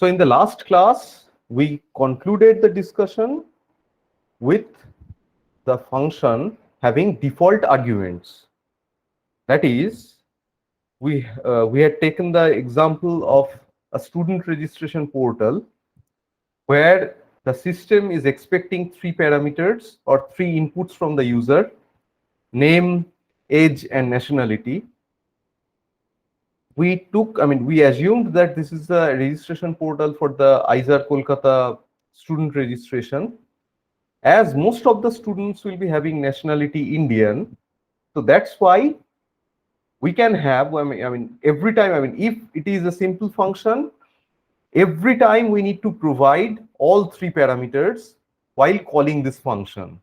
So in the last class, we concluded the discussion with the function having default arguments. That is, we had taken the example of a student registration portal where the system is expecting three parameters or three inputs from the user: name, age, and nationality. We assumed that this is the registration portal for the IJAR Kolkata student registration. As most of the students will be having nationality Indian, so that's why we can have, every time, if it is a simple function, every time we need to provide all three parameters while calling this function.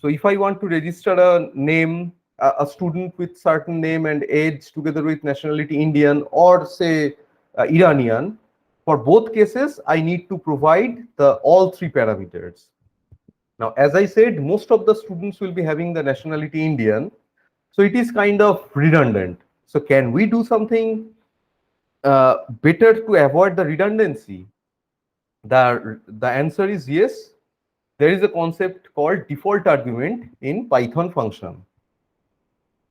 So if I want to register a name, a student with certain name and age together with nationality Indian or say Iranian, for both cases, I need to provide the all three parameters. Now, as I said, most of the students will be having the nationality Indian, so it is kind of redundant. So can we do something better to avoid the redundancy? The answer is yes. There is a concept called default argument in Python function.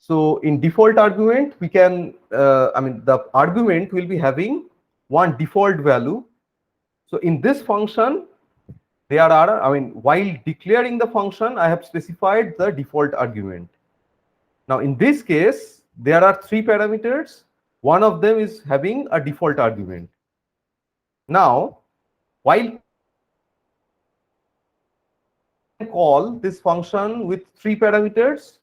So in default argument, we can, the argument will be having one default value. So in this function, there are, while declaring the function, I have specified the default argument. Now in this case, there are three parameters. One of them is having a default argument. Now, while call this function with three parameters,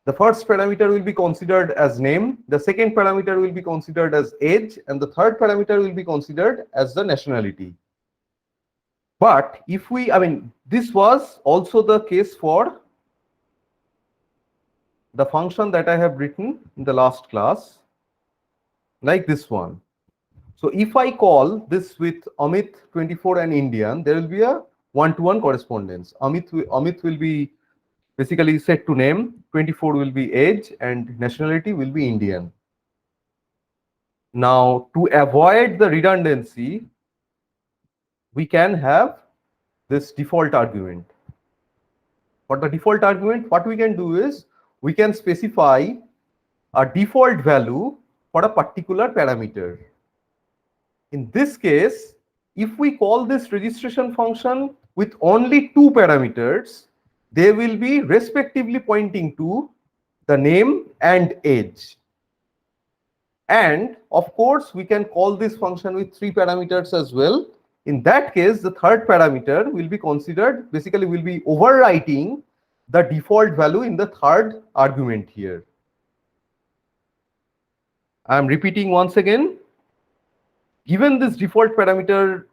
the first parameter will be considered as name, the second parameter will be considered as age, and the third parameter will be considered as the nationality. But if we, this was also the case for the function that I have written in the last class, like this one. So if I call this with Amit 24 and Indian, there will be a one-to-one correspondence. Amit will be basically set to name, 24 will be age, and nationality will be Indian. Now, to avoid the redundancy, we can have this default argument. For the default argument, what we can do is we can specify a default value for a particular parameter. In this case, if we call this registration function with only two parameters, they will be respectively pointing to the name and age. And of course, we can call this function with three parameters as well. In that case, the third parameter will be considered, basically will be overwriting the default value in the third argument here. I am repeating once again. Given this default parameter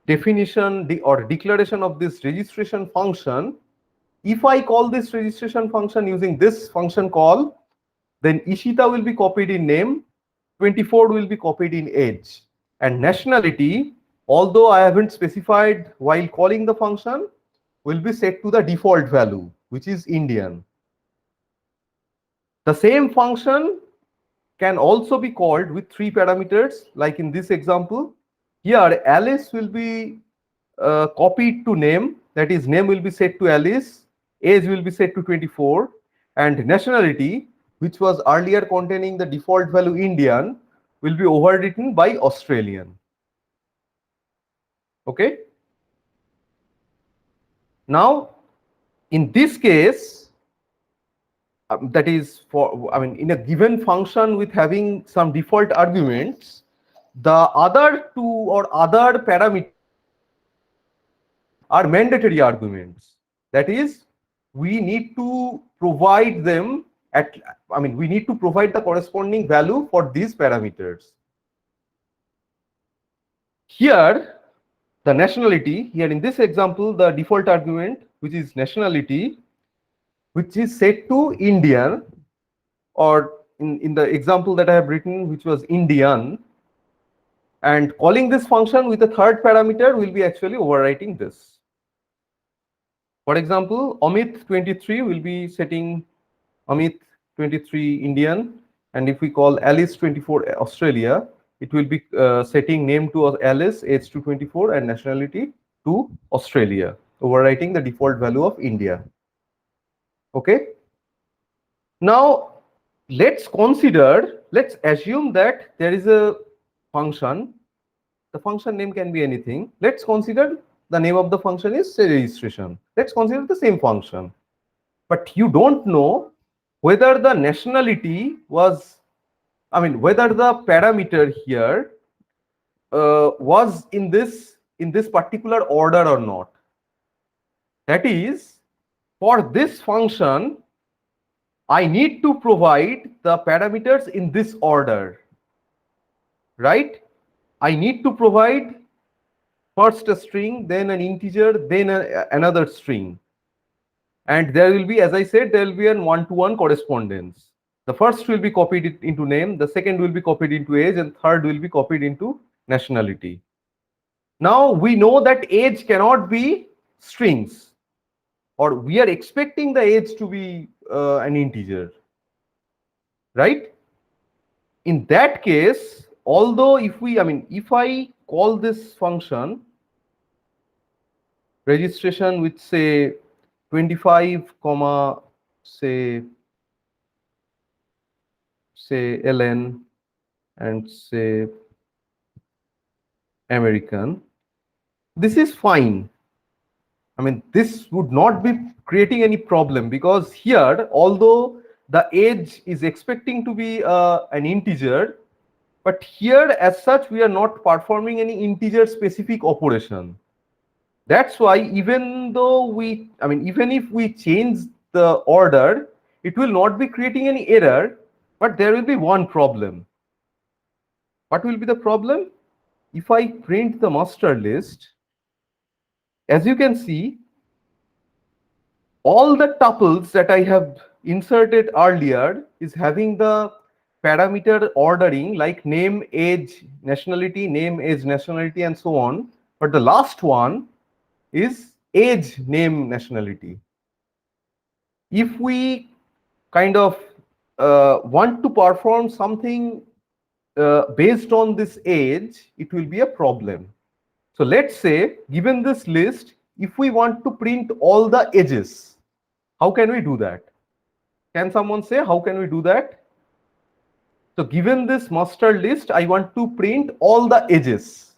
definition or declaration of this registration function, if I call this registration function using this function call, then Ishita will be copied in name, 24 will be copied in age, and nationality, although I haven't specified while calling the function, will be set to the default value, which is Indian. The same function can also be called with three parameters, like in this example. Here, Alice will be copied to name, that is, name will be set to Alice, age will be set to 24, and nationality, which was earlier containing the default value Indian, will be overwritten by Australian. Okay. Now, in this case, that is for, in a given function with having some default arguments, the other two or other parameters are mandatory arguments. That is, we need to provide them at, we need to provide the corresponding value for these parameters. Here, the nationality, here in this example, the default argument, which is nationality, which is set to Indian, or in the example that I have written, which was Indian, and calling this function with a third parameter will be actually overwriting this. For example, Amit 23 will be setting Amit 23 Indian, and if we call Alice 24 Australia, it will be setting name to Alice, age to 24, and nationality to Australia, overwriting the default value of India. Okay. Now, let's assume that there is a function. The function name can be anything. Let's consider the name of the function is say registration. Let's consider the same function. But you don't know whether the nationality was, whether the parameter here was in this particular order or not. That is, for this function, I need to provide the parameters in this order, right? I need to provide first a string, then an integer, then another string. And there will be, as I said, there will be an one-to-one correspondence. The first will be copied into name, the second will be copied into age, and third will be copied into nationality. Now we know that age cannot be strings, or we are expecting the age to be an integer, right? In that case, although if I call this function registration with say 25 comma say ln and say American, this is fine. This would not be creating any problem, because here, although the age is expecting to be an integer, but here as such we are not performing any integer specific operation. That's why even if we change the order, it will not be creating any error, but there will be one problem. What will be the problem? If I print the master list, as you can see, all the tuples that I have inserted earlier is having the parameter ordering like name, age, nationality, name, age, nationality, and so on. But the last one is age, name, nationality. If we kind of want to perform something based on this age, it will be a problem. So let's say, given this list, if we want to print all the ages, how can we do that? Can someone say how can we do that? So given this master list, I want to print all the ages.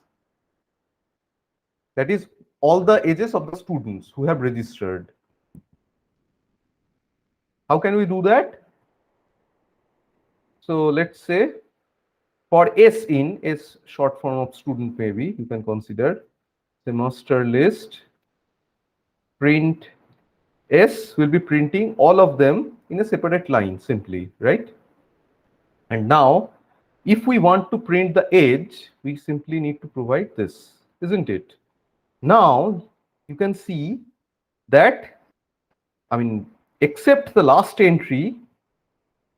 That is all the ages of the students who have registered. How can we do that? So let's say for SIN, S short form of student maybe, you can consider the master list print S will be printing all of them in a separate line simply, right? And now, if we want to print the age, we simply need to provide this, isn't it? Now, you can see that, except the last entry,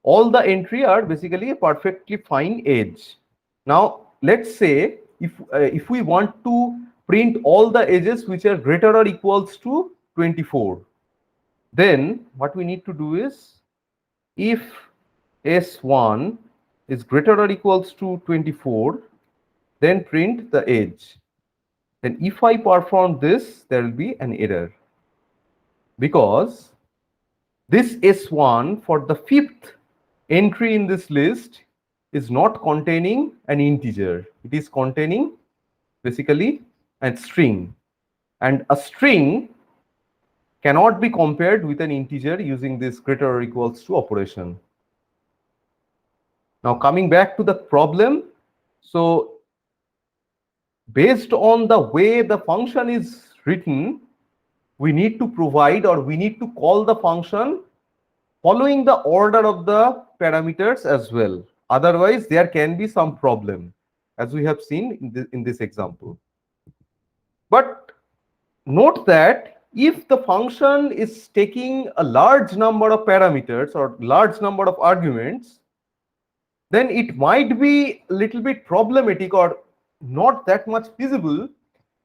all the entry are basically a perfectly fine age. Now, let's say if we want to print all the ages which are greater or equals to 24, then what we need to do is, if S1 is greater or equals to 24, then print the age. Then if I perform this, there will be an error, because this S1 for the fifth entry in this list is not containing an integer. It is containing basically a string, and a string cannot be compared with an integer using this greater or equals to operation. Now coming back to the problem, so based on the way the function is written, we need to provide, or we need to call the function following the order of the parameters as well. Otherwise, there can be some problem, as we have seen in this example. But note that if the function is taking a large number of parameters or large number of arguments, then it might be a little bit problematic or not that much feasible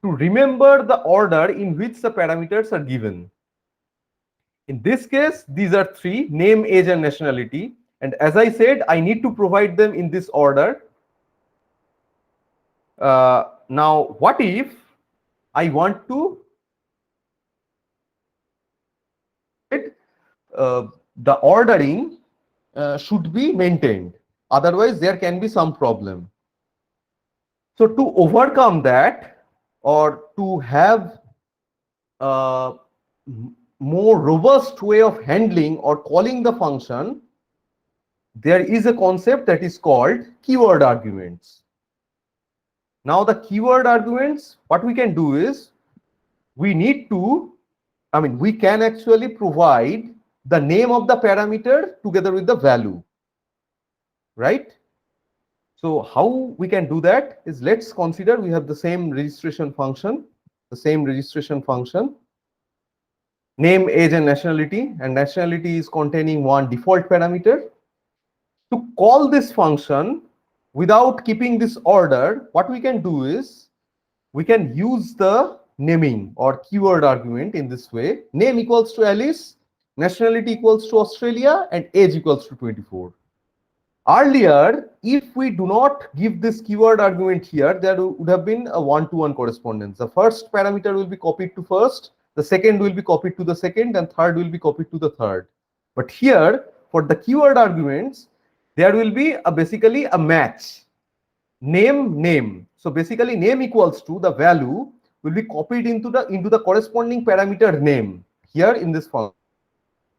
to remember the order in which the parameters are given. In this case, these are three: name, age, and nationality. And as I said, I need to provide them in this order. Now, what if I want to the ordering should be maintained, otherwise there can be some problem. So to overcome that, or to have a more robust way of handling or calling the function, there is a concept that is called keyword arguments. Now the keyword arguments, what we can do is, we need to, we can actually provide the name of the parameter together with the value, right? So how we can do that is, let's consider we have the same registration function, name, age, and nationality is containing one default parameter. To call this function without keeping this order, what we can do is, we can use the naming or keyword argument in this way. Name equals to Alice, nationality equals to Australia, and age equals to 24. Earlier, if we do not give this keyword argument here, there would have been a one-to-one correspondence. The first parameter will be copied to first, the second will be copied to the second, and third will be copied to the third. But here, for the keyword arguments, there will be basically a match. Name. So basically, name equals to the value will be copied into the corresponding parameter name here in this function.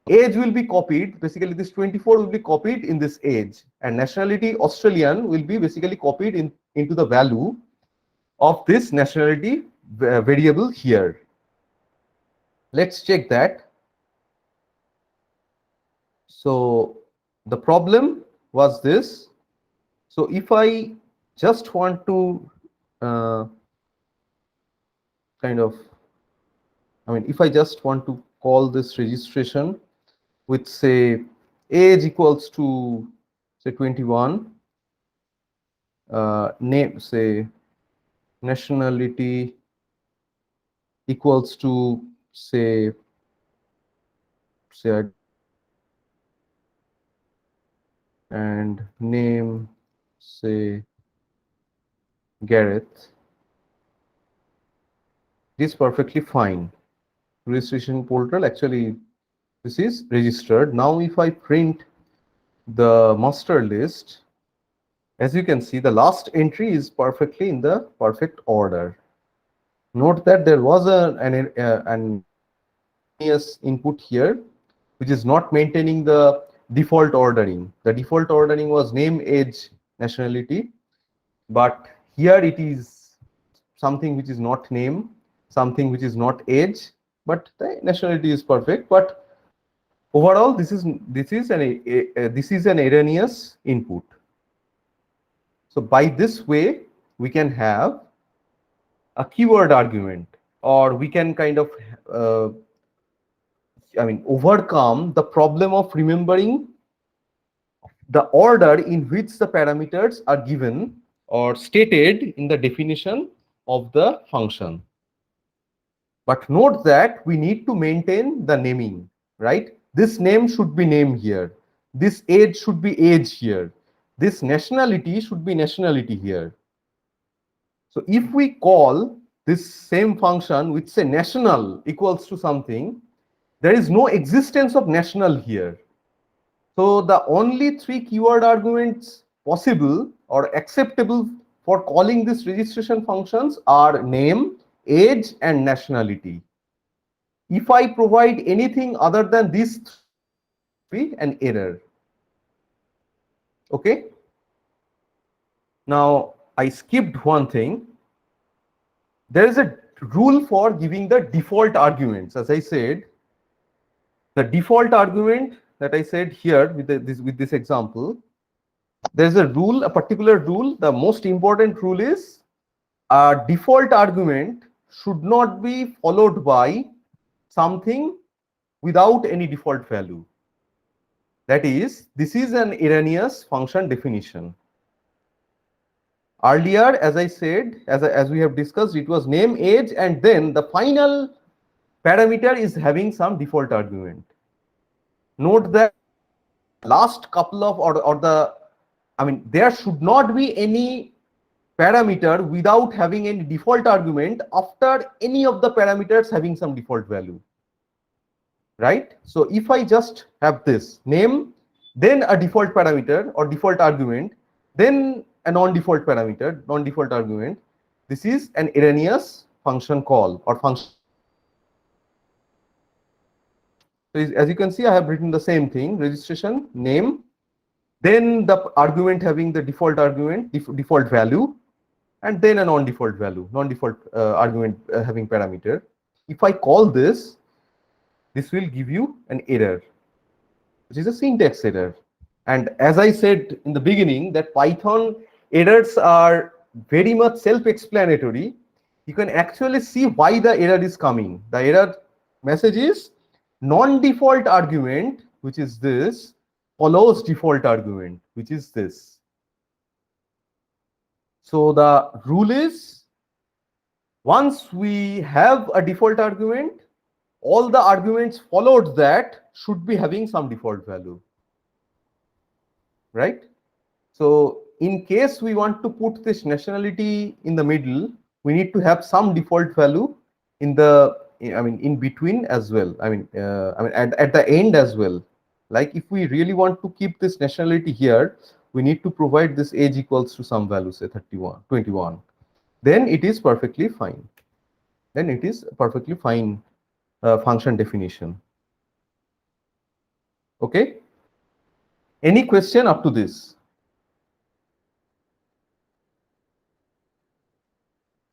Age will be copied, basically this 24 will be copied in this age, and nationality Australian will be basically copied into the value of this nationality variable here. Let's check that. So the problem was this. So if I just want to if I just want to call this registration with, say, age equals to, say, 21, name, say, nationality equals to, say and name, say, Gareth, this is perfectly fine. Registration portal, actually this is registered. Now if I print the master list, as you can see, the last entry is perfectly in the perfect order. Note that there was an input here which is not maintaining the default ordering. The default ordering was name, age, nationality, but here it is something which is not name, something which is not age, but the nationality is perfect. But overall, this is an erroneous input. So by this way, we can have a keyword argument, or we can overcome the problem of remembering the order in which the parameters are given or stated in the definition of the function. But note that we need to maintain the naming, right? This name should be name here. This age should be age here. This nationality should be nationality here. So if we call this same function with, say, national equals to something, there is no existence of national here. So the only three keyword arguments possible or acceptable for calling these registration functions are name, age, and nationality. If I provide anything other than these three, an error. Okay. Now I skipped one thing. There is a rule for giving the default arguments. As I said, the default argument that I said here with this example, there's a rule, a particular rule. The most important rule is a default argument should not be followed by something without any default value. That is, this is an erroneous function definition. Earlier, as I said, as we have discussed, it was name, age, and then the final parameter is having some default argument. Note that last couple of there should not be any parameter without having any default argument after any of the parameters having some default value, right? So if I just have this name, then a default parameter or default argument, then a non-default parameter, non-default argument, this is an erroneous function call or function. So as you can see, I have written the same thing: registration name, then the argument having the default argument, default value, and then a non-default value, non-default argument having parameter. If I call this, this will give you an error, which is a syntax error. And as I said in the beginning, that Python errors are very much self-explanatory. You can actually see why the error is coming. The error message is non-default argument, which is this, follows default argument, which is this. So the rule is, once we have a default argument, all the arguments followed that should be having some default value, right? So in case we want to put this nationality in the middle, we need to have some default value in the, in between as well. At the end as well. Like if we really want to keep this nationality here, we need to provide this age equals to some value, say 31, 21. Then it is perfectly fine. Then it is perfectly fine function definition. Okay. Any question up to this?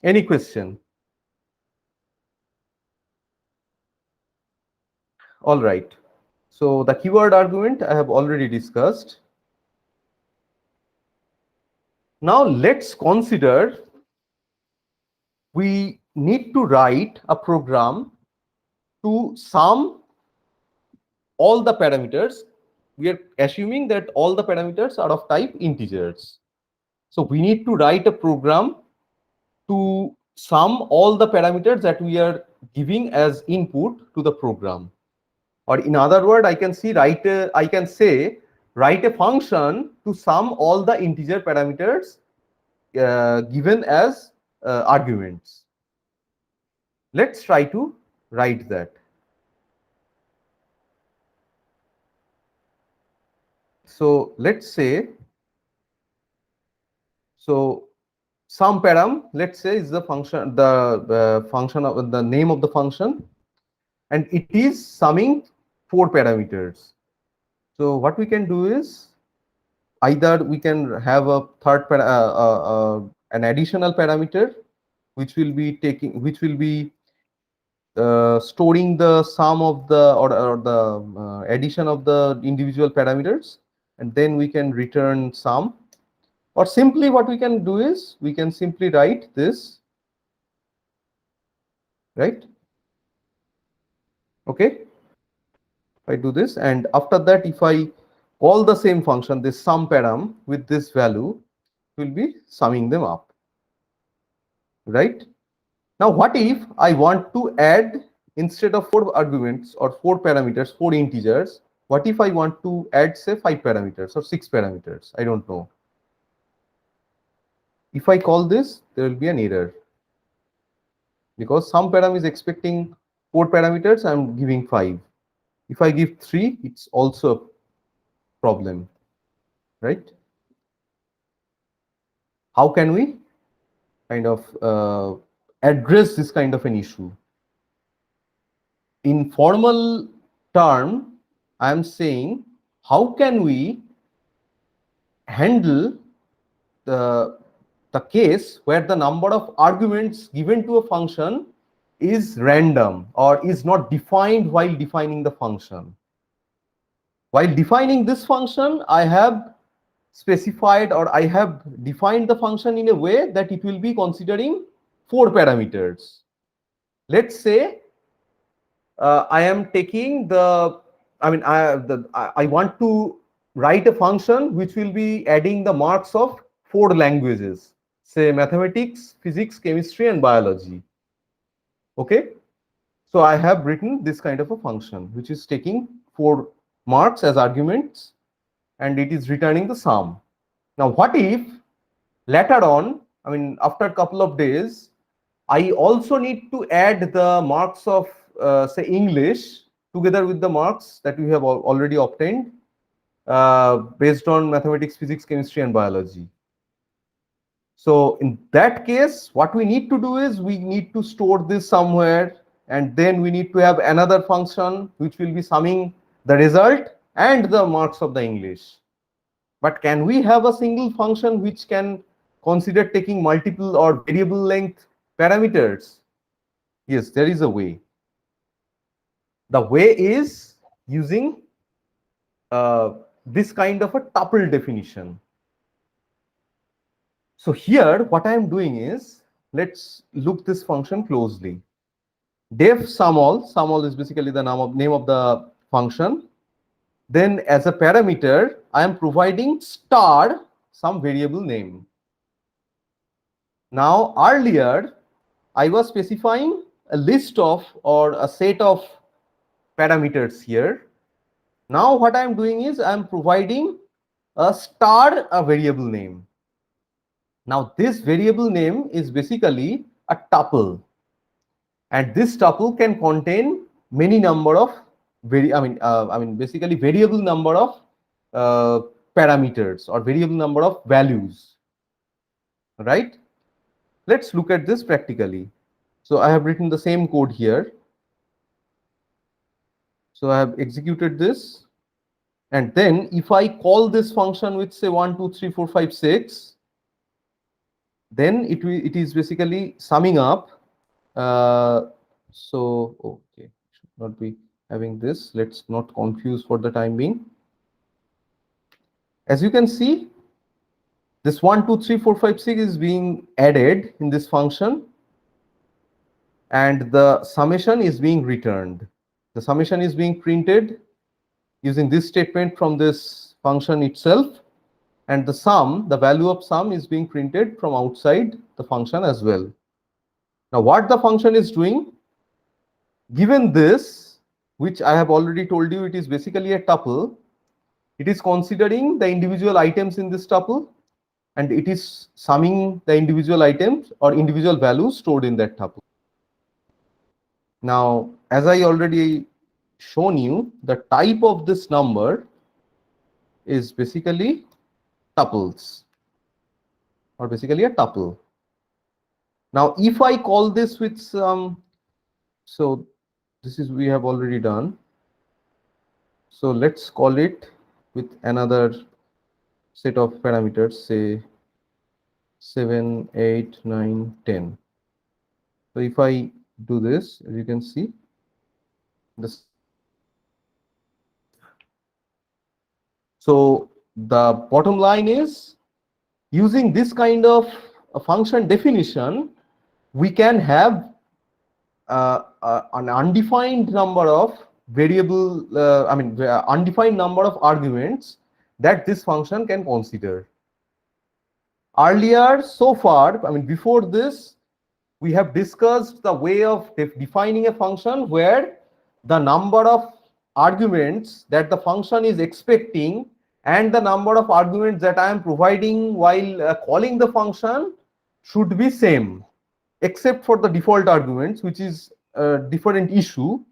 Any question? All right. So the keyword argument I have already discussed. Now let's consider we need to write a program to sum all the parameters. We are assuming that all the parameters are of type integers. So we need to write a program to sum all the parameters that we are giving as input to the program. Or in other words, I can say write a function to sum all the integer parameters given as arguments. Let's try to write that. So let's say, so sum param, let's say, is the function, the function of the name of the function, and it is summing 4 parameters. So what we can do is, either we can have a third an additional parameter which will be storing the sum of the or the addition of the individual parameters, and then we can return sum. Or simply what we can do is we can simply write this, right? Okay, if I do this, and after that if I call the same function, this sum param, with this value, will be summing them up, right? Now what if I want to add, instead of 4 arguments or 4 parameters, 4 integers, what if I want to add, say, 5 parameters or 6 parameters? I don't know. If I call this, there will be an error, because sum param is expecting 4 parameters, I'm giving 5. If I give 3, it's also a problem, right? How can we kind of address this kind of an issue? In formal term, I am saying, how can we handle the case where the number of arguments given to a function is random or is not defined while defining the function? While defining this function, I have specified, or I have defined the function in a way that it will be considering 4 parameters. Let's say I am taking the, I want to write a function which will be adding the marks of 4 languages, say mathematics, physics, chemistry, and biology. Okay, so I have written this kind of a function which is taking 4 marks as arguments, and it is returning the sum. Now what if later on I mean, after a couple of days, I also need to add the marks of, say, English together with the marks that we have already obtained based on mathematics, physics, chemistry, and biology. So in that case, what we need to do is we need to store this somewhere, and then we need to have another function which will be summing the result and the marks of the English. But can we have a single function which can consider taking multiple or variable length parameters? Yes, there is a way. The way is using this kind of a tuple definition. So here, what I am doing is, let's look this function closely. Def sumall is basically the name of the function. Then as a parameter, I am providing star some variable name. Now earlier, I was specifying a list of or a set of parameters here. Now what I am doing is I am providing a star a variable name. Now this variable name is basically a tuple, and this tuple can contain many number of basically variable number of parameters or variable number of values, right? Let's look at this practically. So I have written the same code here. So I have executed this, and then if I call this function with say 1 2 3 4 5 6, then it is basically summing up. So okay, should not be having this. Let's not confuse for the time being. As you can see, this 1 2 3 4 5 6 is being added in this function, and the summation is being returned. The summation is being printed using this statement from this function itself, and the sum, the value of sum, is being printed from outside the function as well. Now what the function is doing, given this, which I have already told you, it is basically a tuple, it is considering the individual items in this tuple, and it is summing the individual items or individual values stored in that tuple. Now, as I already shown you, the type of this number is basically tuples, or basically a tuple. Now, if I call this with some, so this is we have already done. So let's call it with another set of parameters, say 7, 8, 9, 10. So if I do this, as you can see, this. So the bottom line is, using this kind of a function definition, we can have an undefined number of variable, undefined number of arguments that this function can consider. Earlier, so far, before this, we have discussed the way of defining a function where the number of arguments that the function is expecting and the number of arguments that I am providing while calling the function should be same, except for the default arguments, which is a different issue.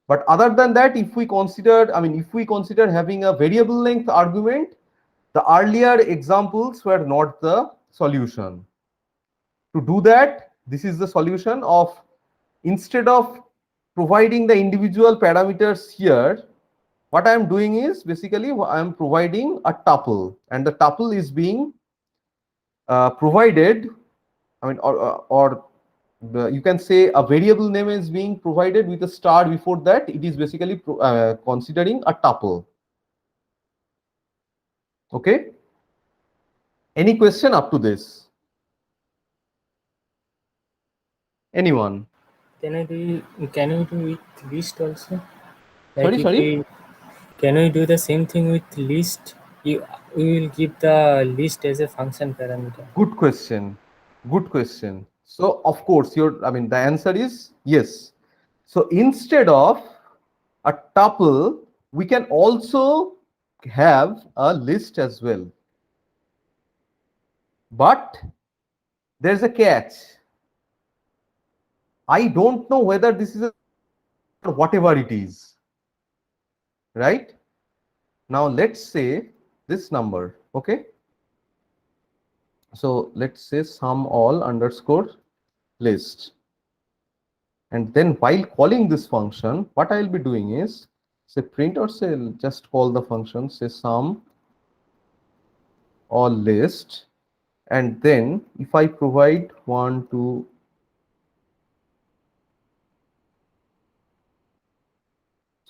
But other than that, if we consider having a variable length argument, the earlier examples were not the solution. To do that, this is the solution of, instead of providing the individual parameters here, what I am doing is basically I am providing a tuple, and the tuple is being provided, you can say a variable name is being provided with a star before that. It is basically considering a tuple. Okay. Any question up to this? Anyone? Can we do with list also? Sorry. Can we do the same thing with list? We will give the list as a function parameter. Good question. Good question. So of course, the answer is yes. So instead of a tuple, we can also have a list as well. But there's a catch. I don't know whether this is a whatever it is, right? Now let's say this number, okay? So let's say sum all underscore list. And then while calling this function, what I'll be doing is say print, or say just call the function, say sum all list. And then if I provide 1, 2,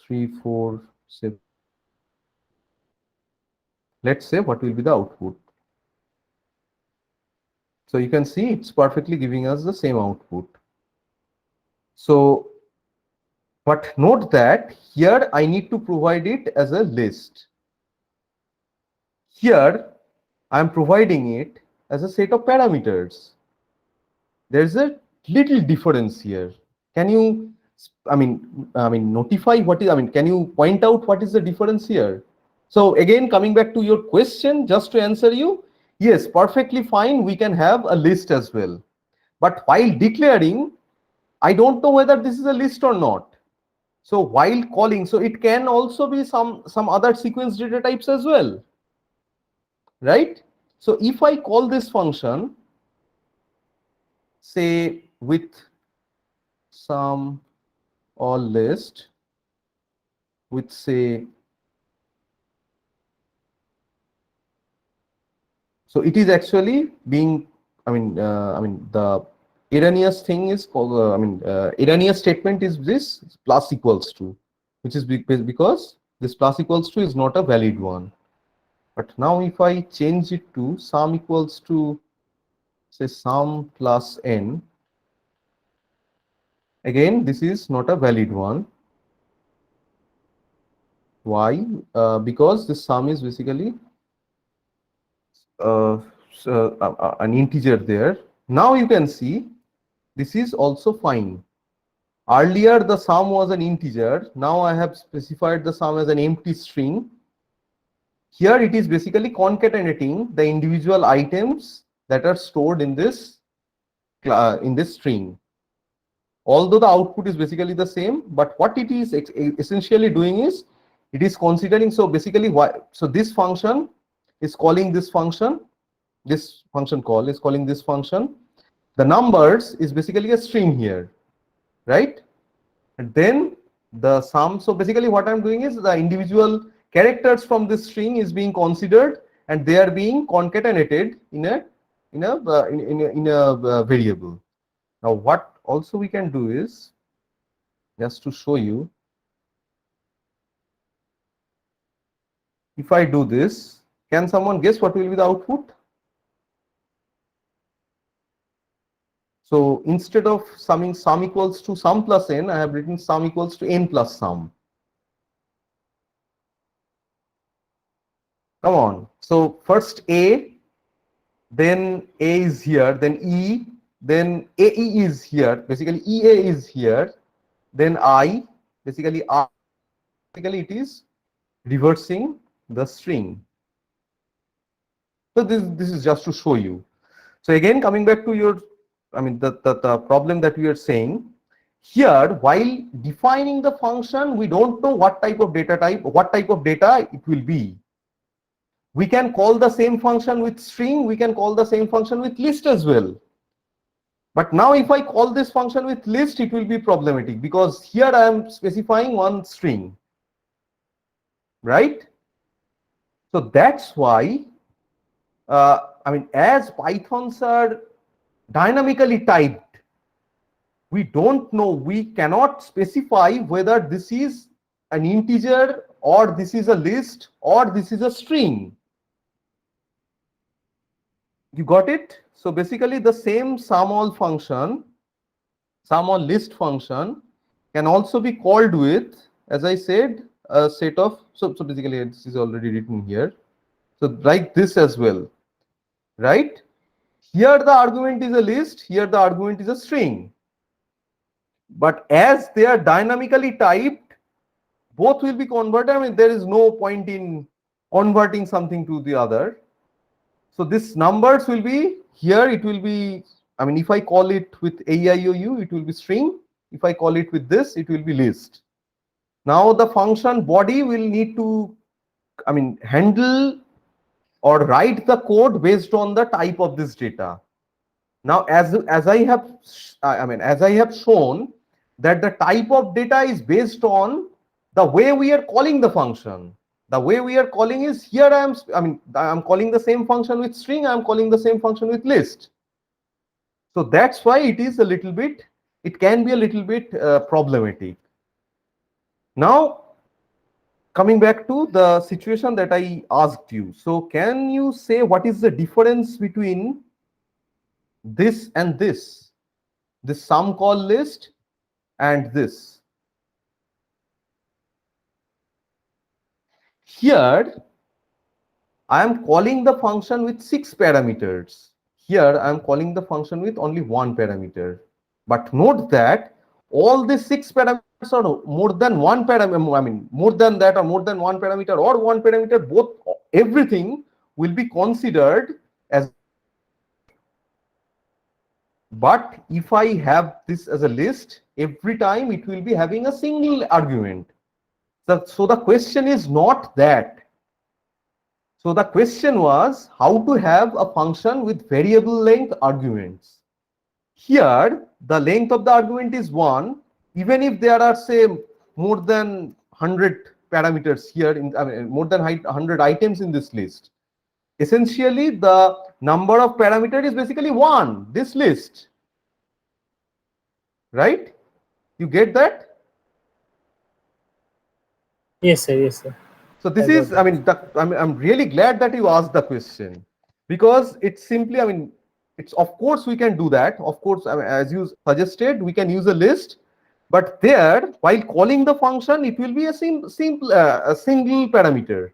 3, 4, 7, let's say what will be the output. So you can see it's perfectly giving us the same output. So, but note that here I need to provide it as a list. Here I am providing it as a set of parameters. There's a little difference here. Can you, I mean, notify what is, can you point out what is the difference here? So again, coming back to your question, just to answer you, yes, perfectly fine. We can have a list as well. But while declaring, I don't know whether this is a list or not. So while calling, so it can also be some other sequence data types as well, right? So if I call this function, say with sum all list with say, so it is actually being, the erroneous thing is called, erroneous statement is this plus equals to, which is because this plus equals to is not a valid one. But now if I change it to sum equals to say sum plus n, again this is not a valid one. Why? Because this sum is basically an integer there. Now you can see this is also fine. Earlier the sum was an integer. Now I have specified the sum as an empty string. Here it is basically concatenating the individual items that are stored in this string. Although the output is basically the same, but what it is essentially doing is it is considering, so basically so this function is calling this function, this function call is calling this function. The numbers is basically a string here, right? And then the sum, so basically what I'm doing is the individual characters from this string is being considered and they are being concatenated in a variable. Now what also we can do is, just to show you, if I do this, can someone guess what will be the output? So instead of summing sum equals to sum plus n, I have written sum equals to n plus sum. Come on. So first A, then A is here, then E, then AE is here, basically EA is here, then I, basically it is reversing the string. So this is just to show you. So again, coming back to your, the problem that we are saying here, while defining the function, we don't know what type of data it will be. We can call the same function with string, we can call the same function with list as well. But now if I call this function with list, it will be problematic because here I am specifying one string, right? So that's why, as Pythons are dynamically typed, we don't know, we cannot specify whether this is an integer or this is a list or this is a string. You got it? So basically the same sum all function, sum all list function can also be called with, as I said, a set of, so basically this is already written here. So like this as well, right? Here the argument is a list, here the argument is a string. But as they are dynamically typed, both will be converted. There is no point in converting something to the other. So this numbers will be, here it will be I mean, if I call it with AIOU, it will be string. If I call it with this, it will be list. Now the function body will need to, I mean, handle or write the code based on the type of this data. Now, as I have, as I have shown that the type of data is based on the way we are calling the function. The way we are calling is here. I'm calling the same function with string. I'm calling the same function with list. So that's why it is a little bit. It can be a little bit problematic. Now, coming back to the situation that I asked you. So can you say what is the difference between this and this sum call list and this? Here I am calling the function with 6 parameters. Here I am calling the function with only 1 parameter. But note that all these 6 parameters are more than 1 parameter. I mean, more than that or more than 1 parameter or 1 parameter, both, everything will be considered as. But if I have this as a list, every time it will be having a single argument. So the question is not that. So the question was how to have a function with variable length arguments. Here, the length of the argument is 1, even if there are, say, more than 100 parameters here, more than 100 items in this list. Essentially, the number of parameters is basically 1, this list. Right? You get that? Yes, sir. Yes, sir. So this is, I'm really glad that you asked the question, because it's simply, it's, of course we can do that. Of course, as you suggested, we can use a list, but there, while calling the function, it will be a single parameter,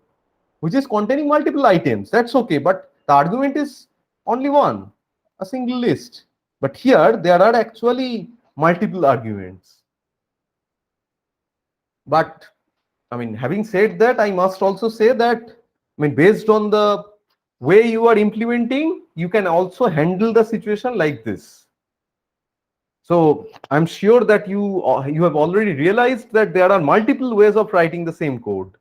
which is containing multiple items. That's okay, but the argument is only one, a single list. But here, there are actually multiple arguments. But having said that, I must also say that, based on the way you are implementing, you can also handle the situation like this. So I'm sure that you have already realized that there are multiple ways of writing the same code.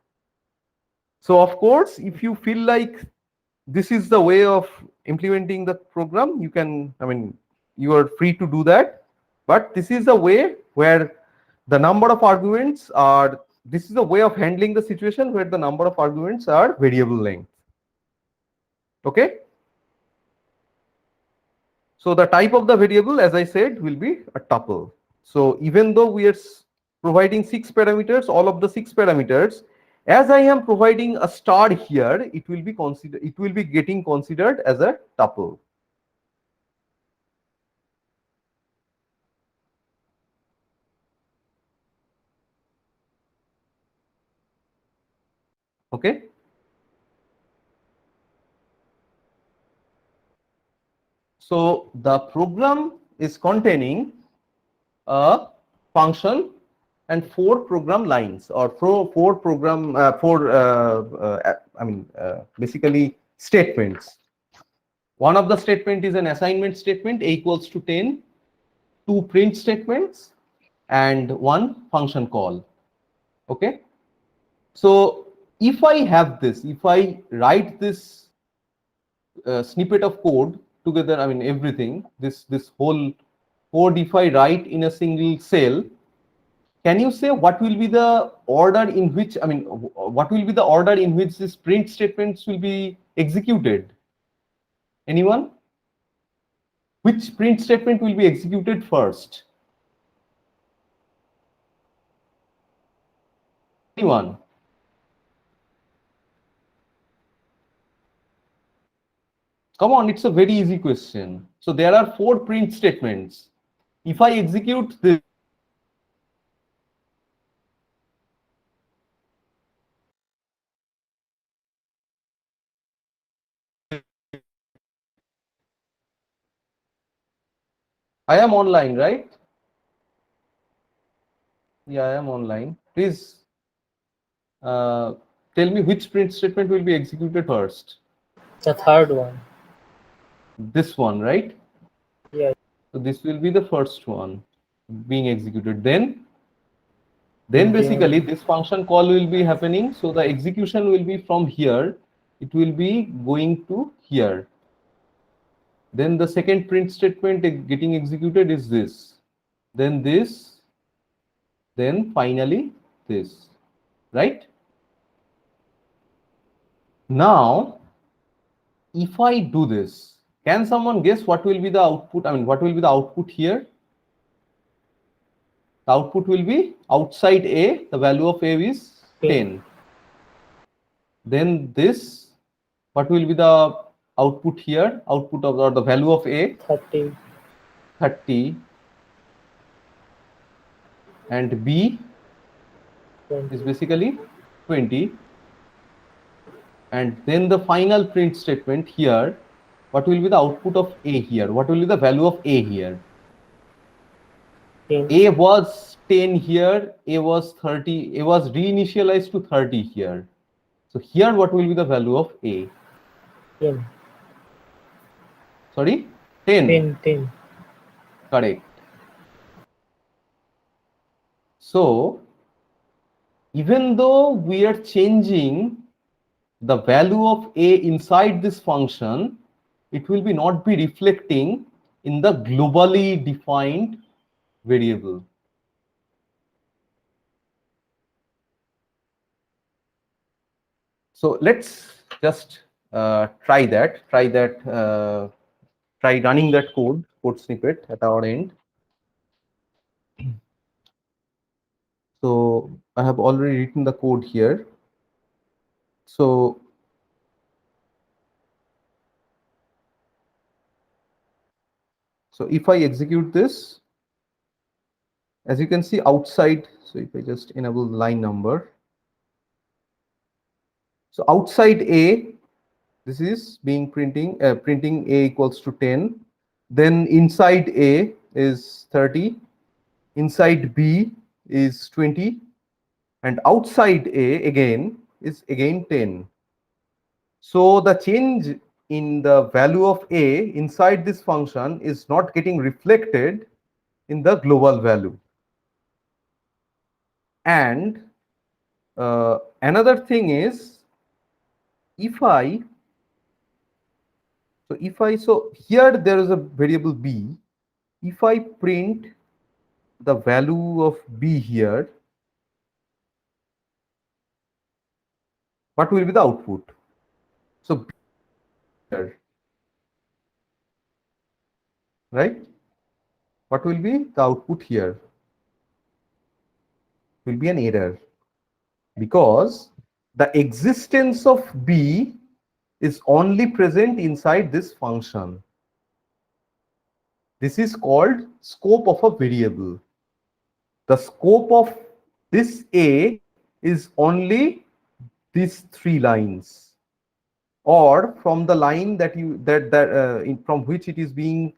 So of course, if you feel like this is the way of implementing the program, you can, you are free to do that. But this is the way where the number of arguments are, this is a way of handling the situation where the number of arguments are variable length. Okay. So the type of the variable, as I said, will be a tuple. So even though we are providing 6 parameters, all of the 6 parameters, as I am providing a star here, it will be getting considered as a tuple. Okay. So the program is containing a function and 4 program lines, or basically statements. One of the statement is an assignment statement, a equals to 10, 2 print statements, and 1 function call. Okay. So if I have this, if I write this snippet of code together, everything, this whole code, if I write in a single cell, can you say what will be the order in which, what will be the order in which this print statements will be executed? Anyone? Which print statement will be executed first? Anyone? Come on, it's a very easy question. So there are 4 print statements. If I execute this, I am online, right? Yeah, I am online. Please tell me which print statement will be executed first. The third one. This one, right? Yeah. So this will be the first one being executed. Then Then basically this function call will be happening. So the execution will be from here. It will be going to here. Then the second print statement getting executed is this. Then this. Then finally this. Right? Now, if I do this, can someone guess what will be the output? I mean, what will be the output here? The output will be outside A, the value of A is 10. Then this, what will be the output here? Output of, or the value of A? 30. 30. And B 20. is basically 20. And then the final print statement here, what will be the output of A here? What will be the value of A here? 10. A was 10 here, A was 30, A was reinitialized to 30 here. So here what will be the value of A? 10. Sorry? 10. 10. 10. Correct. So even though we are changing the value of A inside this function, it will be not be reflecting in the globally defined variable. So let's just try running that code snippet at our end. So I have already written the code here. So if I execute this, as you can see outside, so if I just enable the line number, so outside A, this is being printing A equals to 10. Then inside A is 30, inside B is 20, and outside A again is again 10. So the change in the value of A inside this function is not getting reflected in the global value. And another thing is, so here there is a variable B. If I print the value of B here, what will be the output? So here, right? What will be the output here? Will be an error, because the existence of B is only present inside this function. This is called scope of a variable. The scope of this A is only these 3 lines, or from the line that from which it is being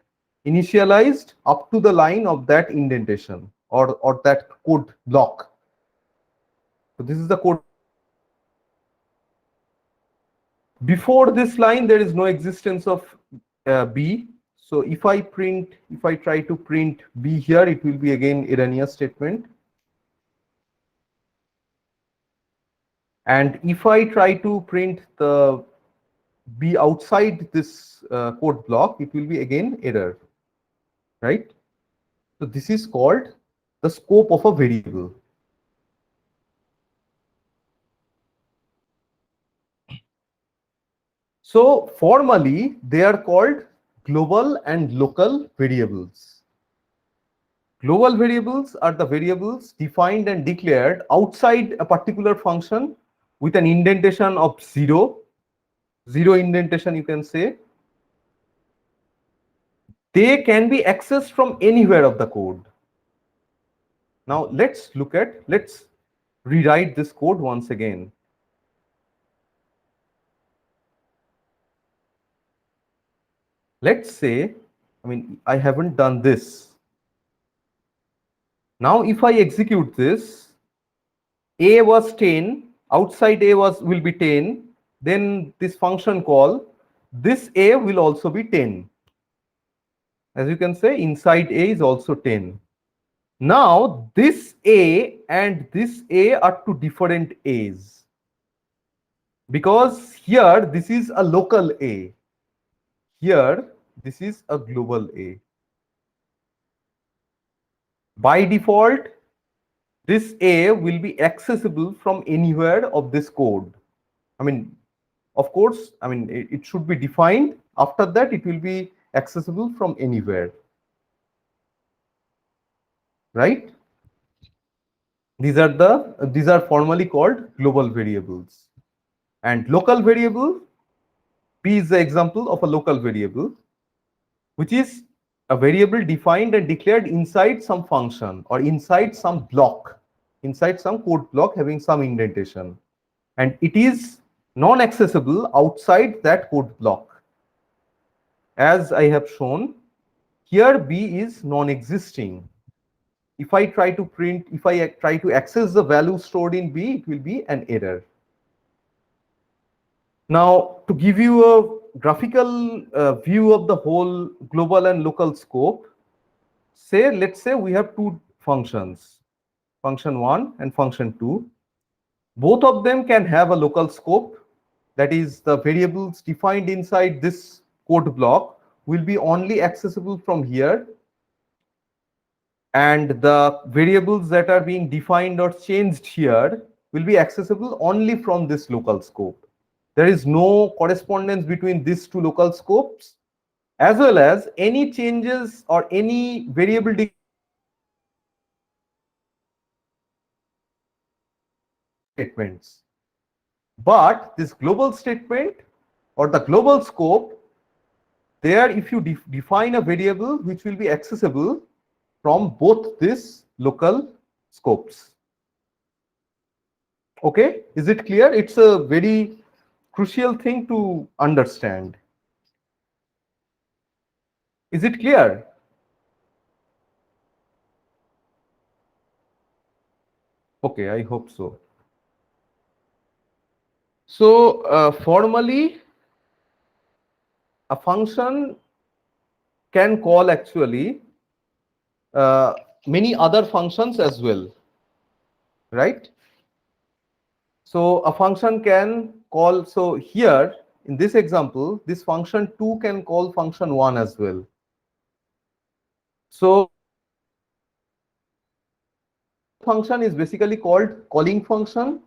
initialized up to the line of that indentation or that code block. So this is the code. Before this line, there is no existence of B. So if I try to print B here, it will be again erroneous statement. And if I try to print the B outside this code block, it will be again error, right? So this is called the scope of a variable. So formally, they are called global and local variables. Global variables are the variables defined and declared outside a particular function with an indentation of zero indentation, you can say. They can be accessed from anywhere of the code. Now let's rewrite this code once again. Let's say, I haven't done this. Now if I execute this, A was 10, outside A will be 10, then this function call, this A will also be 10. As you can say, inside A is also 10. Now, this A and this A are two different A's. Because here, this is a local A. Here, this is a global A. By default, this A will be accessible from anywhere of this code. I mean, of course, I mean, it should be defined. After that, it will be accessible from anywhere. Right? These are formally called global variables. And local variable, B is the example of a local variable, which is a variable defined and declared inside some function or inside some block, inside some code block having some indentation. And it is non-accessible outside that code block. As I have shown, here B is non-existing. If I try to access the value stored in B, it will be an error. Now, to give you a graphical view of the whole global and local scope, let's say we have two functions, function 1 and function 2. Both of them can have a local scope, that is, the variables defined inside this code block will be only accessible from here, and the variables that are being defined or changed here will be accessible only from this local scope. There is no correspondence between these two local scopes, as well as any changes or any variable statements. But this global statement or the global scope, there if you define a variable which will be accessible from both these local scopes. Okay, is it clear? It's a very crucial thing to understand. Is it clear? Okay, I hope so. So formally, a function can call actually many other functions as well, right? So a function can call, so here in this example, this function 2 can call function 1 as well. So function is basically called calling function,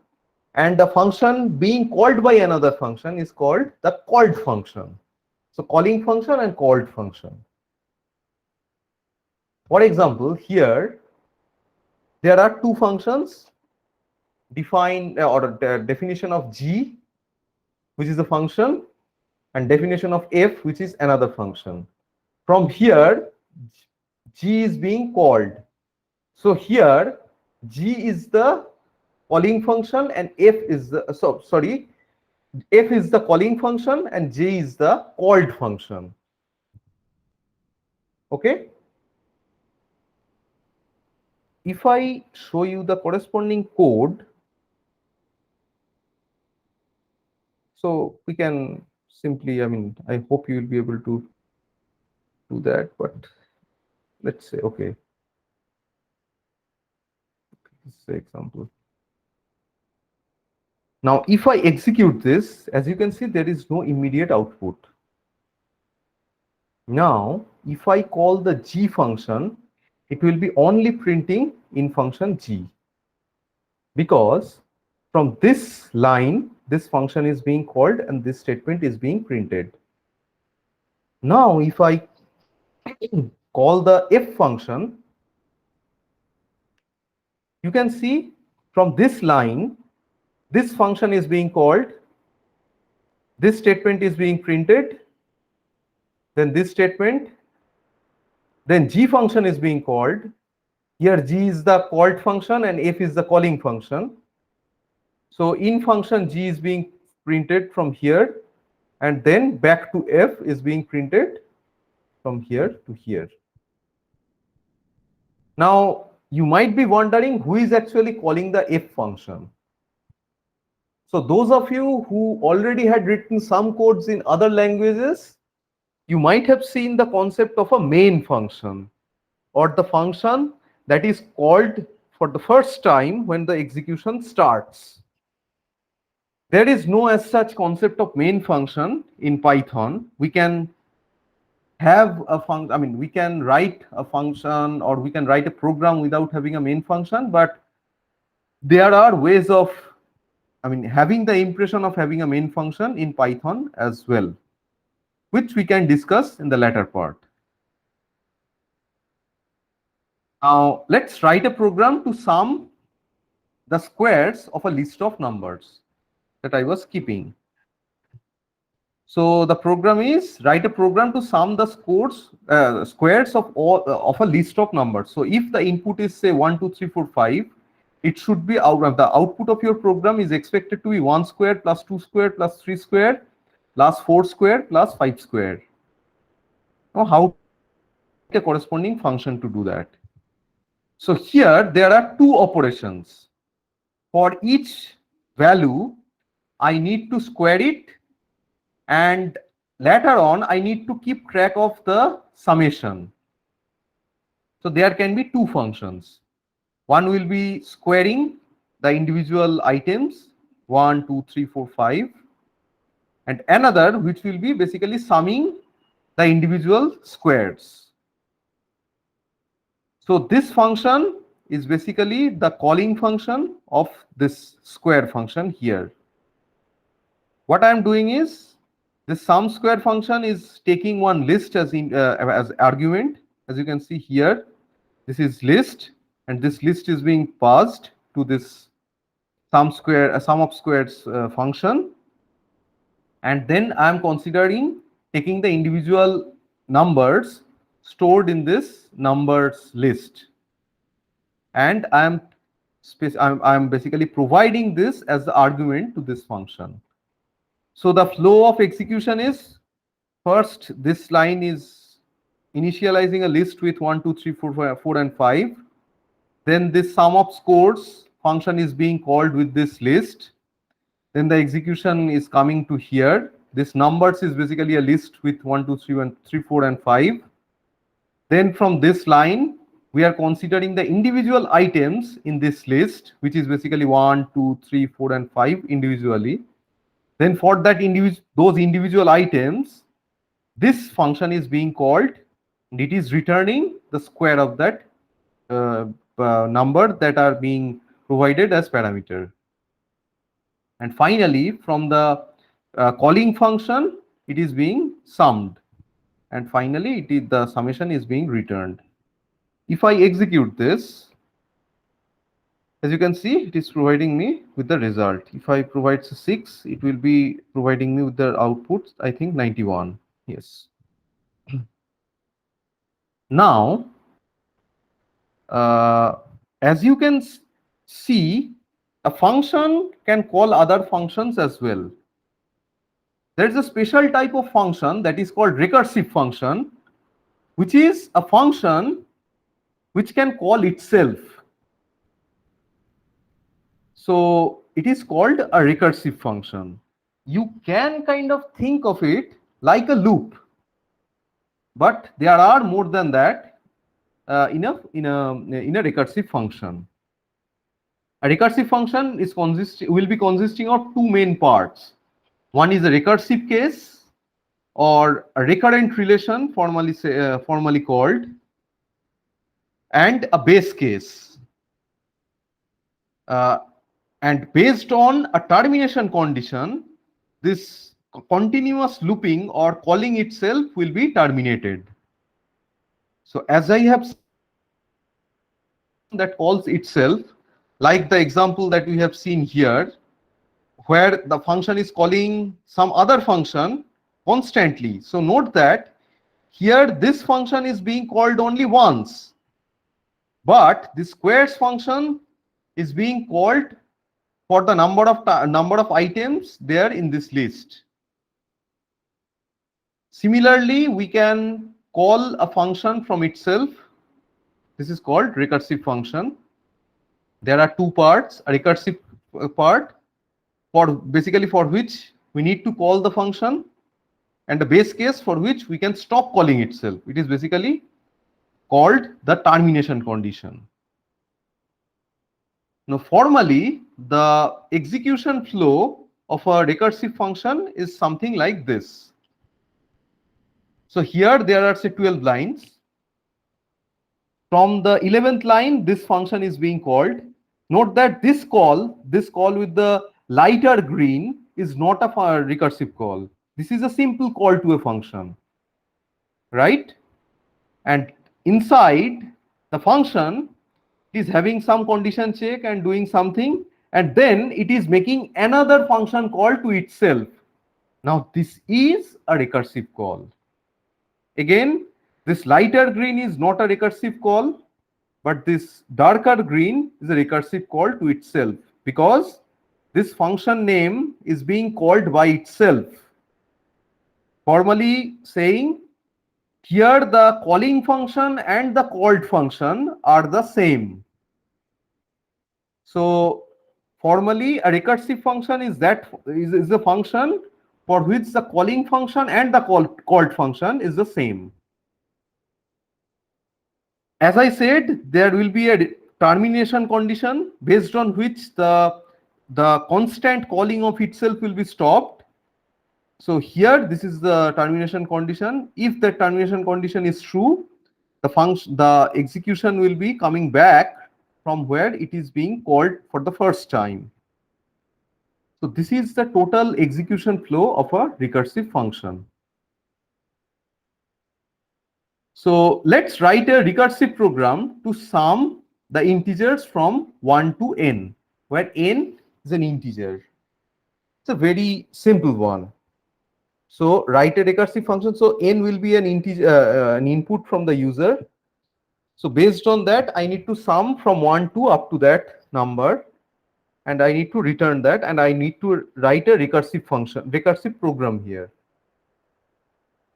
and the function being called by another function is called the called function. So calling function and called function. For example, here there are two functions defined or definition of G, which is a function, and definition of F, which is another function. From here, G is being called. So here, G is the calling function and F is the F is the calling function and J is the called function. Okay. If I show you the corresponding code, so we can simply, I mean, I hope you will be able to do that, but let's say, okay, this is the example. Now, if I execute this, as you can see, there is no immediate output. Now, if I call the G function, it will be only printing in function G, because from this line, this function is being called and this statement is being printed. Now, if I call the F function, you can see from this line, this function is being called, this statement is being printed, then this statement, then G function is being called. Here G is the called function and F is the calling function. So in function G is being printed from here, and then back to F is being printed from here to here. Now you might be wondering who is actually calling the F function. So those of you who already had written some codes in other languages, you might have seen the concept of a main function, or the function that is called for the first time when the execution starts. There is no as such concept of main function in Python. We can have a function, I mean, we can write a function or we can write a program without having a main function, but there are ways of, I mean, having the impression of having a main function in Python as well, which we can discuss in the latter part. Now, let's write a program to sum the squares of a list of numbers that I was keeping. So the program is write a program to sum the squares of all of a list of numbers. So if the input is say 1, 2, 3, 4, 5, it should be out of the output of your program is expected to be 1 square plus 2 square plus 3 square plus 4 square plus 5 square. Now how a corresponding function to do that? So here there are two operations. For each value, I need to square it, and later on I need to keep track of the summation. So there can be two functions. One will be squaring the individual items 1, 2, 3, 4, 5, and another which will be basically summing the individual squares. So this function is basically the calling function of this square function here. What I am doing is this sum square function is taking one list as argument. As you can see here, this is list, and this list is being passed to this sum of squares function, and then I am considering taking the individual numbers stored in this numbers list, and I'm basically providing this as the argument to this function. So the flow of execution is, first this line is initializing a list with 1, 2, 3, 4, and 5. Then this sum of scores function is being called with this list. Then the execution is coming to here. This numbers is basically a list with 1, 2, 3, 4, and 5. Then from this line, we are considering the individual items in this list, which is basically 1, 2, 3, 4, and 5 individually. Then for that those individual items, this function is being called, and it is returning the square of that number that are being provided as parameter. And finally, from the calling function, it is being summed, and finally the summation is being returned. If I execute this, as you can see, it is providing me with the result. If I provide 6, it will be providing me with the output, I think 91. Yes. Now, as you can see, a function can call other functions as well. There is a special type of function that is called recursive function, which is a function which can call itself. So it is called a recursive function. You can kind of think of it like a loop, but there are more than that in a recursive function. A recursive function will be consisting of two main parts. One is a recursive case, or a recurrent relation, formally called, and a base case. And based on a termination condition, this continuous looping or calling itself will be terminated. So as I have that calls itself, like the example that we have seen here, where the function is calling some other function constantly. So note that here this function is being called only once, but the squares function is being called for the number of items there in this list. Similarly, we can call a function from itself. This is called recursive function. There are two parts: a recursive part, for which we need to call the function, and the base case for which we can stop calling itself. It is basically called the termination condition. Now, formally, the execution flow of a recursive function is something like this. So here there are say 12 lines. From the 11th line, this function is being called. Note that this call with the lighter green is not a recursive call. This is a simple call to a function, right? And inside the function is having some condition check and doing something, and then it is making another function call to itself. Now this is a recursive call. Again, this lighter green is not a recursive call, but this darker green is a recursive call to itself because this function name is being called by itself. Formally saying, here the calling function and the called function are the same. So formally, a recursive function is a function for which the calling function and the called function is the same. As I said, there will be a termination condition based on which the constant calling of itself will be stopped. So here, this is the termination condition. If the termination condition is true, the execution will be coming back from where it is being called for the first time. So this is the total execution flow of a recursive function. So let's write a recursive program to sum the integers from 1 to n, where n is an integer. It's a very simple one. So write a recursive function. So n will be an integer, an input from the user. So based on that, I need to sum from 1 to up to that number, and I need to return that, and I need to write a recursive function, recursive program here.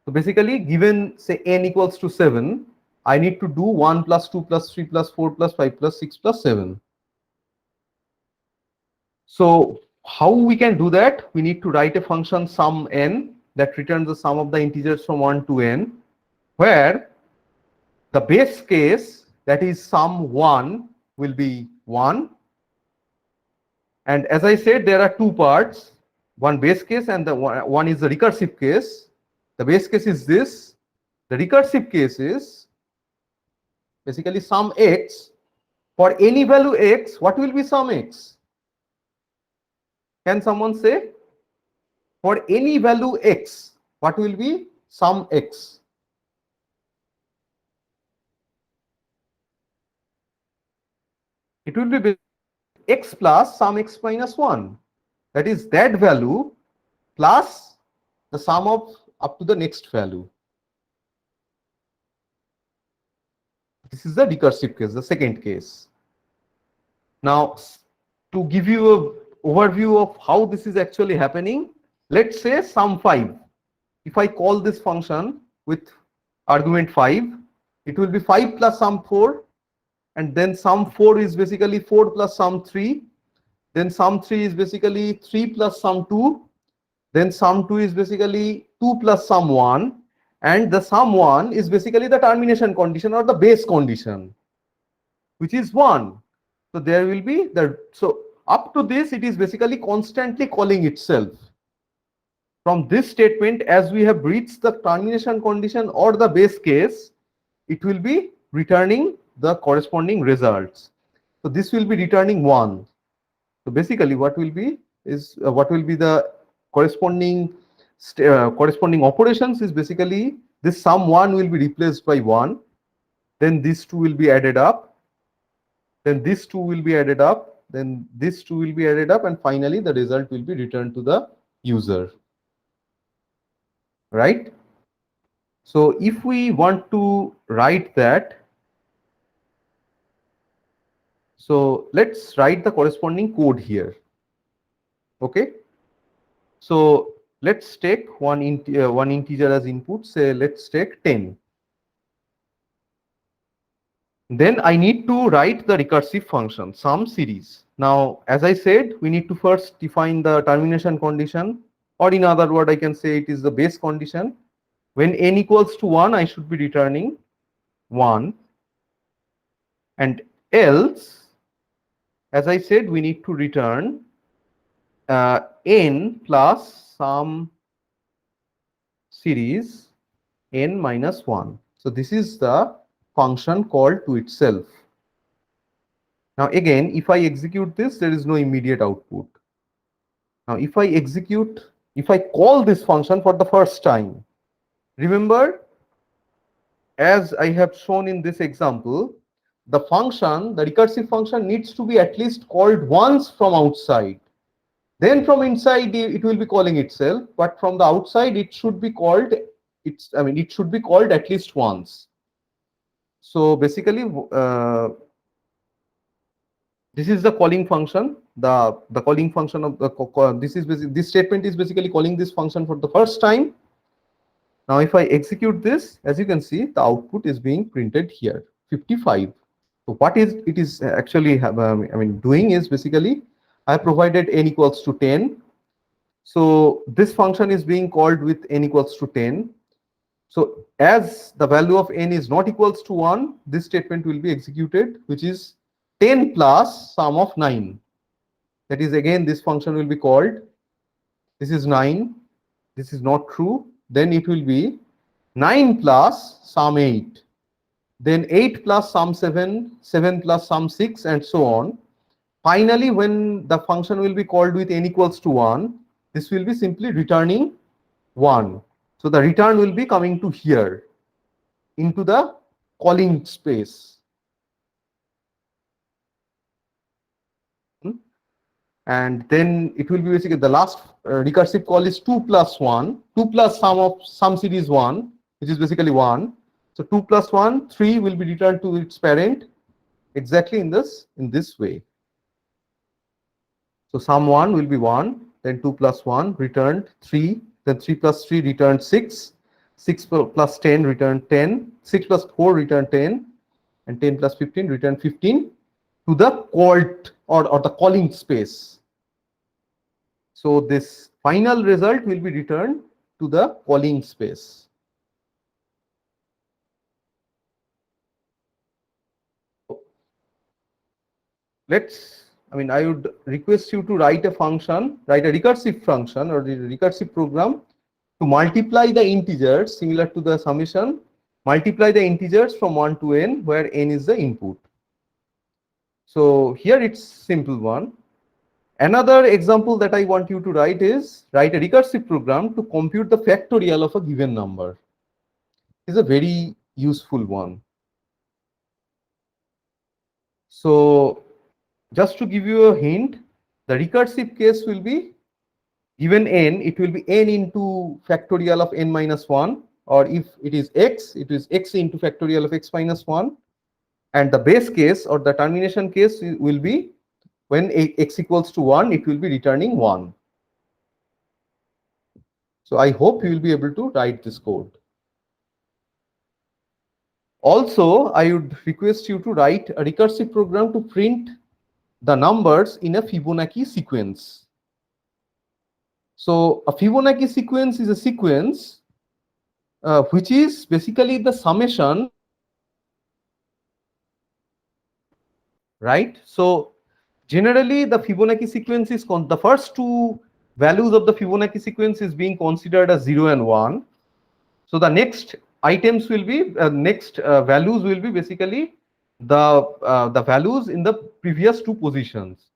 So basically, given say n equals to 7, I need to do 1 plus 2 plus 3 plus 4 plus 5 plus 6 plus 7. So how we can do that? We need to write a function sum n that returns the sum of the integers from 1 to n, where the base case, that is sum 1, will be 1. And as I said, there are two parts, one base case and the one is the recursive case. The base case is this. The recursive case is basically sum x. For any value x, what will be sum x? Can someone say? For any value x, what will be sum x? It will be x plus sum x minus 1. That is that value plus the sum of up to the next value. This is the recursive case, the second case. Now, to give you an overview of how this is actually happening, let's say sum 5. If I call this function with argument 5, it will be 5 plus sum 4, and then sum 4 is basically 4 plus sum 3, then sum 3 is basically 3 plus sum 2, then sum 2 is basically 2 plus sum 1, and the sum 1 is basically the termination condition or the base condition, which is 1. So there will be so up to this, it is basically constantly calling itself. From this statement, as we have reached the termination condition or the base case, it will be returning the corresponding results. So this will be returning 1. So basically what will be is what will be the corresponding operations is basically this sum 1 will be replaced by 1, then these two will be added up, then this 2 will be added up, then this 2 will be added up, and finally the result will be returned to the user, right? So if we want to write that, so let's write the corresponding code here. Okay, so let's take one integer as input, say let's take 10. Then I need to write the recursive function sum series. Now, as I said, we need to first define the termination condition or in other word, I can say it is the base condition. When n equals to 1, I should be returning 1. And else, as I said, we need to return n plus some series n minus 1. So this is the function called to itself. Now again, if I execute this, there is no immediate output. Now if I call this function for the first time, remember, as I have shown in this example, the recursive function needs to be at least called once from outside. Then from inside it will be calling itself, but from the outside it should be called it should be called at least once. So basically this is the calling function. The calling function of this statement is basically calling this function for the first time. Now if I execute this, as you can see, the output is being printed here, 55. So what it is actually doing is basically I provided n equals to 10. So this function is being called with n equals to 10. So as the value of n is not equals to 1, this statement will be executed, which is 10 plus sum of 9. That is, again, this function will be called. This is 9. This is not true. Then it will be 9 plus sum 8. Then 8 plus sum 7, 7 plus sum 6, and so on. Finally, when the function will be called with n equals to 1, this will be simply returning 1. So the return will be coming to here, into the calling space. And then it will be basically the last recursive call is 2 plus 1, 2 plus sum of some series 1, which is basically 1. So 2 plus 1, 3 will be returned to its parent exactly in this way. So sum 1 will be 1, then 2 plus 1 returned 3, then 3 plus 3 returned 6, 6 plus 10 returned 10, 6 plus 4 returned 10, and 10 plus 15 returned 15 to the called or the calling space. So this final result will be returned to the calling space. I would request you to write a recursive function or the recursive program to multiply the integers similar to the summation, multiply the integers from 1 to n, where n is the input. So here it's simple one. Another example that I want you to write is write a recursive program to compute the factorial of a given number. It's a very useful one. So just to give you a hint, the recursive case will be given n, it will be n into factorial of n minus 1, or if it is x, it is x into factorial of x minus 1. And the base case or the termination case will be when x equals to 1, it will be returning 1. So I hope you will be able to write this code. Also, I would request you to write a recursive program to print the numbers in a Fibonacci sequence. So a Fibonacci sequence is a sequence which is basically the summation, right? So generally the Fibonacci sequence is the first two values of the Fibonacci sequence is being considered as 0 and 1. So the next items will be values will be basically the values in the previous two positions.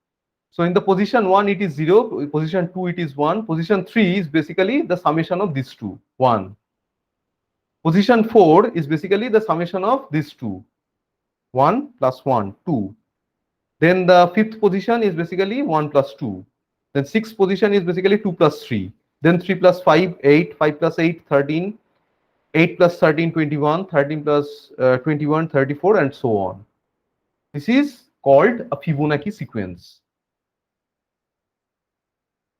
So in the position 1 it is 0, position 2 it is 1, position 3 is basically the summation of these two, 1. Position 4 is basically the summation of these two, 1 plus 1, 2. Then the fifth position is basically 1 plus 2. Then sixth position is basically 2 plus 3. Then 3 plus 5, 8, 5 plus 8, 13, 8 plus 13, 21, 13 plus 21, 34, and so on. This is called a Fibonacci sequence.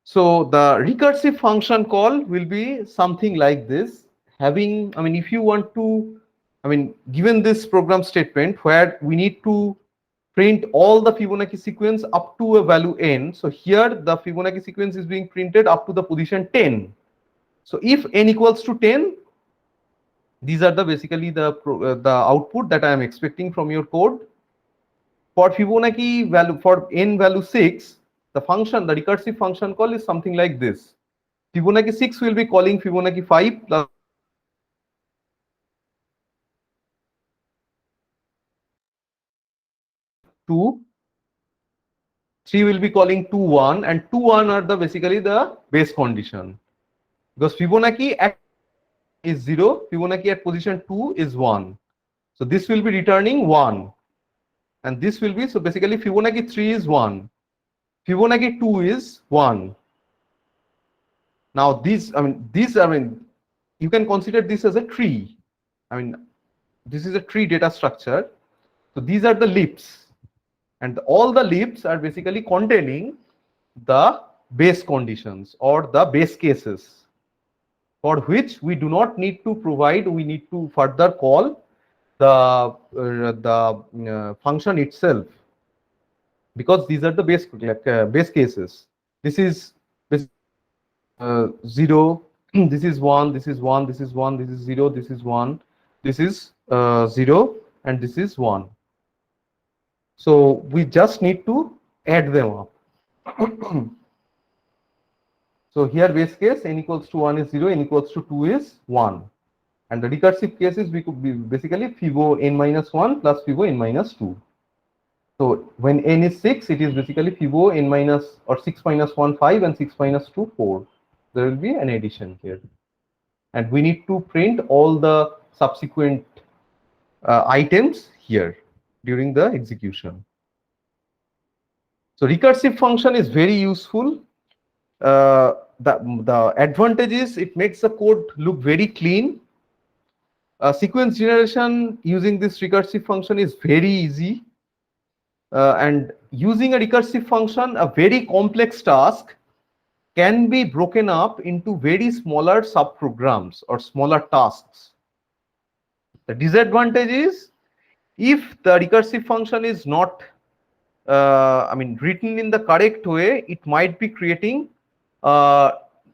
So the recursive function call will be something like this. If you want to, given this program statement where we need to print all the Fibonacci sequence up to a value n. So here the Fibonacci sequence is being printed up to the position 10. So if n equals to 10, these are the basically the output that I am expecting from your code. For Fibonacci value, for n value 6, the function, the recursive function call is something like this. Fibonacci 6 will be calling Fibonacci 5 plus 2. 3 will be calling 2, 1, and 2, 1 are the basically the base condition. Because Fibonacci at is 0, Fibonacci at position 2 is 1. So this will be returning 1. And this will be, so basically Fibonacci 3 is 1. Fibonacci 2 is 1. Now this, you can consider this as a tree. This is a tree data structure. So these are the leaps. And all the leaps are basically containing the base conditions or the base cases, for which we do not need to provide, we need to further call the function itself, because these are the base cases. This is 0, this is 1, this is 1, this is 1, this is 0, this is 1, this is 0, and this is 1. So we just need to add them up. So here base case n equals to 1 is 0, n equals to 2 is 1. And the recursive cases we could be basically Fibo n minus 1 plus Fibo n minus 2. So when n is 6, it is basically Fibo n minus or 6 minus 1, 5, and 6 minus 2, 4. There will be an addition here. And we need to print all the subsequent items here during the execution. So recursive function is very useful. The advantage is it makes the code look very clean. Sequence generation using this recursive function is very easy. And using a recursive function, a very complex task can be broken up into very smaller subprograms or smaller tasks. The disadvantage is if the recursive function is not written in the correct way, it might be creating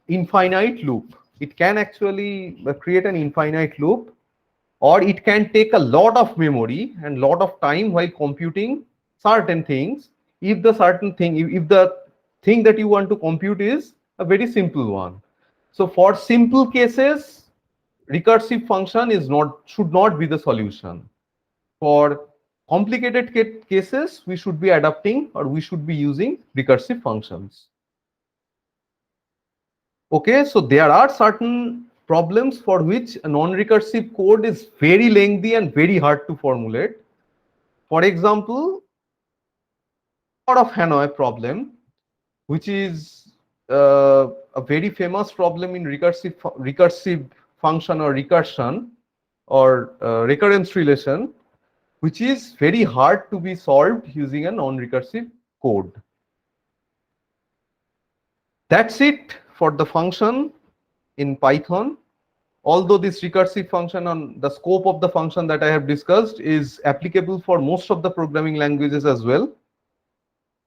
infinite loop. It can actually create an infinite loop, or it can take a lot of memory and lot of time while computing certain things. If the certain thing, if the thing that you want to compute is a very simple one. So for simple cases, recursive function should not be the solution. For complicated cases, we should be adapting or we should be using recursive functions. Okay, so there are certain problems for which a non-recursive code is very lengthy and very hard to formulate. For example, of Hanoi problem, which is a very famous problem in recursive function or recursion or recurrence relation, which is very hard to be solved using a non-recursive code. That's it for the function in Python. Although this recursive function, on the scope of the function that I have discussed, is applicable for most of the programming languages as well.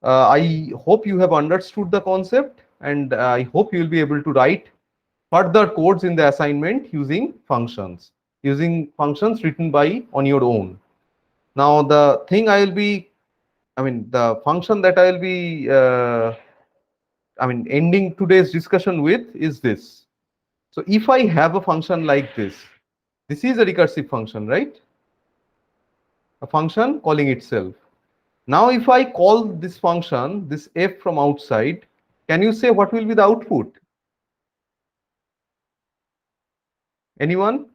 I hope you have understood the concept, and I hope you will be able to write further codes in the assignment using functions written by on your own. Now the thing the function that I will be ending today's discussion with is this. So if I have a function like this is a recursive function, right? A function calling itself. Now if I call this function, this f from outside, can you say what will be the output? Anyone?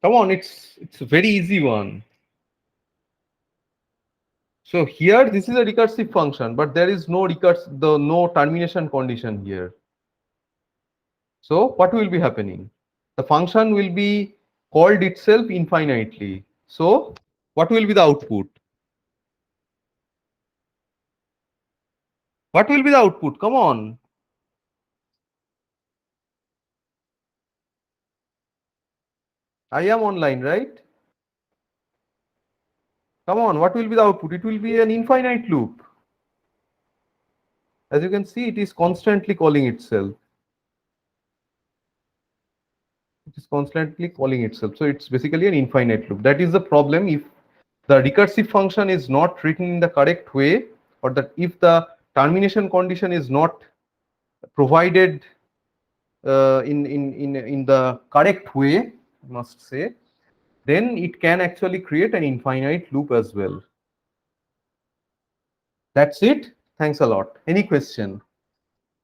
Come on, it's a very easy one. So here this is a recursive function, but there is no no termination condition here. So what will be happening? The function will be called itself infinitely. So what will be the output? What will be the output? Come on. I am online, right? Come on, what will be the output? It will be an infinite loop. As you can see, it is constantly calling itself. It is constantly calling itself. So it's basically an infinite loop. That is the problem. If the recursive function is not written in the correct way, or that if the termination condition is not provided in the correct way, I must say, then it can actually create an infinite loop as well. That's it. Thanks a lot. Any question?